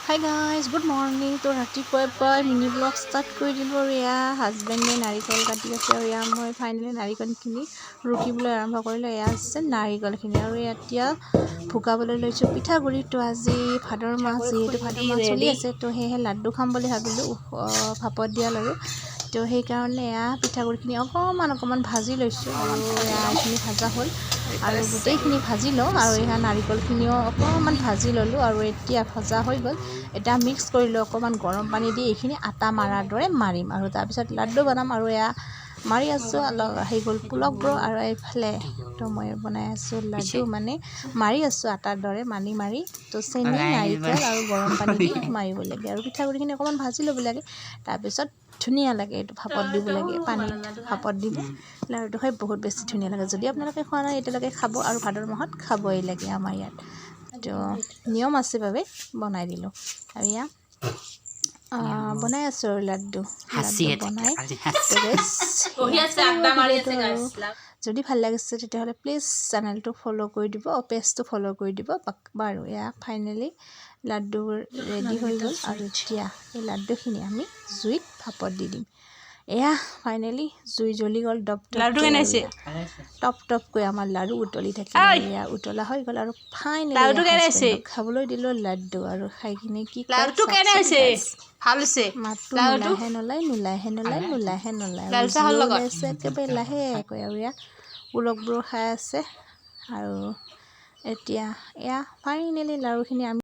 Hi guys, good morning. तो ৰাতিপুৱাই mini blog start কৰি দিলোঁ আৰু এয়া হাজবেণ্ডে নাৰিকল কাটি আছে আৰু এয়া মই ফাইনেলি নাৰিকলখিনি ৰুকিবলৈ আৰম্ভ কৰিলোঁ। এয়া আছে নাৰিকলখিনি আৰু এতিয়া ভুকাবলৈ লৈছোঁ পিঠাগুড়ি। তো আজি ভাদৰ মাহ, যিহেতু ভাদৰ মাহ চলি আছে, তো সেয়েহে লাড্ডু খাম বুলি ভাবিলোঁ, ভাপত দিয়া লাড়ু। তো সেইকাৰণে এয়া পিঠাগুড়িখিনি অকণমান ভাজি লৈছোঁ আৰু এইখিনি ভাজা হ'ল আৰু গোটেইখিনি ভাজি লওঁ আৰু এয়া নাৰিকলখিনিও অকণমান ভাজি ল'লোঁ আৰু এতিয়া ভজা হৈ গ'ল। এতিয়া মিক্স কৰি লৈ অকণমান গৰম পানী দি এইখিনি আটা মাৰাৰ দৰে মাৰিম আৰু তাৰপিছত লাড্ডু বনাম আৰু এয়া মাৰি আছোঁ অলপ হৈ গ'ল পুলকবোৰ আৰু এইফালে তো মই বনাই আছোঁ লাড্ডু, মানে মাৰি আছোঁ আটাৰ দৰে মাৰি তো চেনি নাৰিকল আৰু গৰম পানী দি মাৰিব লাগে আৰু পিঠাগুড়িখিনি অকণমান ভাজি ল'ব লাগে। তাৰপিছত ধুনীয়া লাগে, এইটো ভাপত দিব লাগে, পানীত ভাপত দিলে লাড়ুটো খাই বহুত বেছি ধুনীয়া লাগে। যদি আপোনালোকে খোৱা নাই এতিয়ালৈকে খাব আৰু ভাদৰ মাহত খাবই লাগে আমাৰ ইয়াত। তো নিয়ম আছে বাবে বনাই দিলোঁ আৰু এয়া বনাই আছোঁ আৰু লাড্ডু বনাই। যদি ভাল লাগিছে তেতিয়াহ'লে প্লিজ চেনেলটো ফ'ল' কৰি দিব, পেজটো ফ'ল' কৰি দিব বাৰু। এয়া ফাইনেলি লাড্ডুবোৰ ৰেডি হৈ গ'ল আৰু এতিয়া এই লাড্ডুখিনি আমি জুইত ভাপত দি দিম। এয়া ফাইনেলি জুই জ্বলি গ'ল, টপকৈ আমাৰ লাড়ু উতলি থাকিল আৰু এয়া উতলা হৈ গ'ল আৰু ফাইনেলি খাবলৈ দিলোঁ লাড্ডু আৰু খাই কিনে কি মাতটো নোলাইহে ওলাইছে একেবাৰে লাহেকৈ আৰু এয়া পুলকবোৰ খাই আছে আৰু এতিয়া এয়া ফাইনেলি লাড়ুখিনি আমি